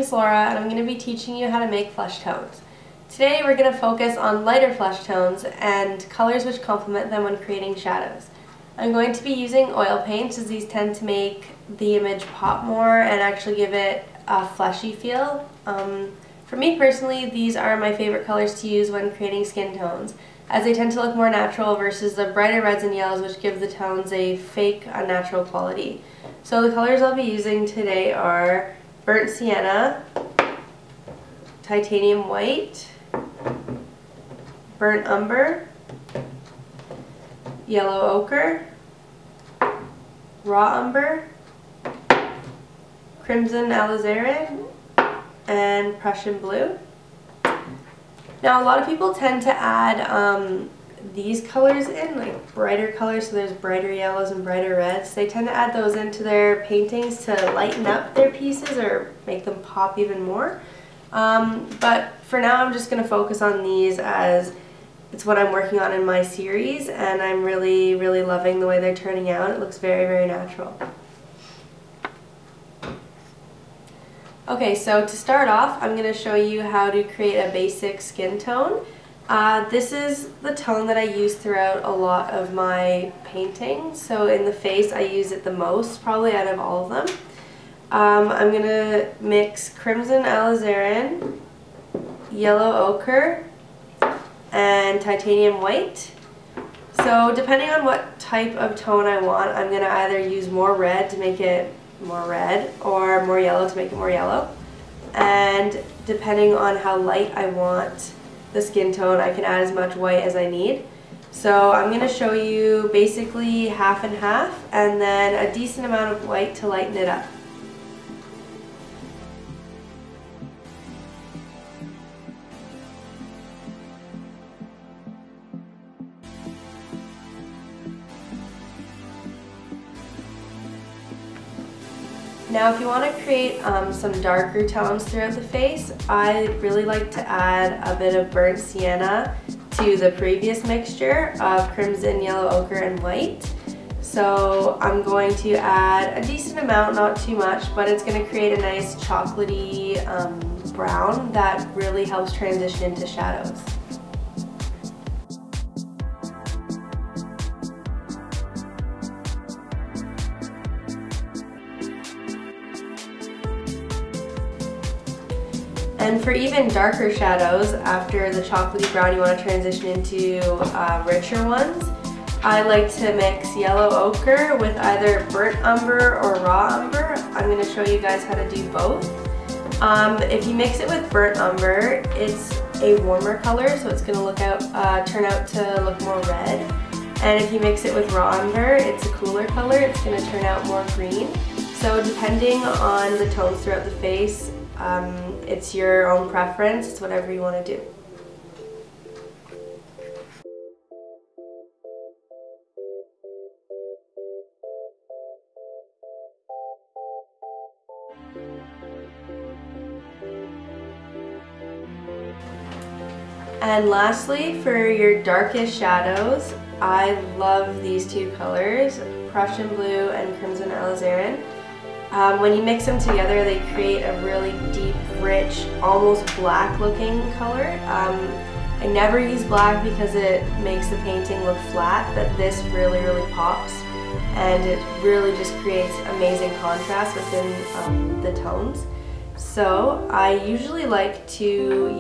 is Laura and I'm going to be teaching you how to make flesh tones. Today we're going to focus on lighter flesh tones and colors which complement them when creating shadows. I'm going to be using oil paints as these tend to make the image pop more and actually give it a fleshy feel. For me personally, these are my favorite colors to use when creating skin tones, as they tend to look more natural versus the brighter reds and yellows which give the tones a fake, unnatural quality. So the colors I'll be using today are burnt sienna, titanium white, burnt umber, yellow ochre, raw umber, crimson alizarin, and Prussian blue. Now a lot of people tend to add these colors in, like brighter colors, so there's brighter yellows and brighter reds. They tend to add those into their paintings to lighten up their pieces or make them pop even more. But for now I'm just going to focus on these as it's what I'm working on in my series, and I'm really loving the way they're turning out. It looks very natural. Okay, so to start off, I'm going to show you how to create a basic skin tone. This is the tone that I use throughout a lot of my paintings. So in the face, I use it the most, probably out of all of them. I'm going to mix crimson alizarin, yellow ochre, and titanium white. So depending on what type of tone I want, I'm going to either use more red to make it more red or more yellow to make it more yellow. And depending on how light I want the skin tone, I can add as much white as I need. So I'm going to show you basically half and half, and then a decent amount of white to lighten it up. Now if you want to create some darker tones throughout the face, I really like to add a bit of burnt sienna to the previous mixture of crimson, yellow ochre, and white. So I'm going to add a decent amount, not too much, but it's going to create a nice chocolatey brown that really helps transition into shadows. And for even darker shadows, after the chocolatey brown you want to transition into richer ones, I like to mix yellow ochre with either burnt umber or raw umber. I'm going to show you guys how to do both. If you mix it with burnt umber, it's a warmer color, so it's going to turn out to look more red. And if you mix it with raw umber, it's a cooler color, it's going to turn out more green. So depending on the tones throughout the face, it's your own preference, it's whatever you want to do. And lastly, for your darkest shadows, I love these two colors, Prussian blue and crimson alizarin. When you mix them together, they create a really deep, rich, almost black looking color. I never use black because it makes the painting look flat, but this really pops, and it really just creates amazing contrast within the tones. So I usually like to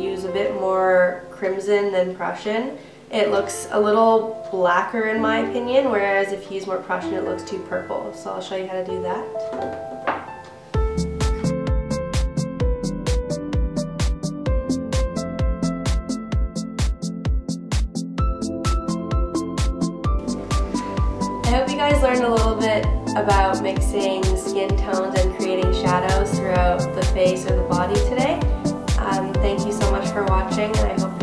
use a bit more crimson than Prussian. It looks a little blacker in my opinion, whereas if you use more Prussian it looks too purple. So I'll show you how to do that. I hope you guys learned a little bit about mixing skin tones and creating shadows throughout the face or the body today. Thank you so much for watching, and I hope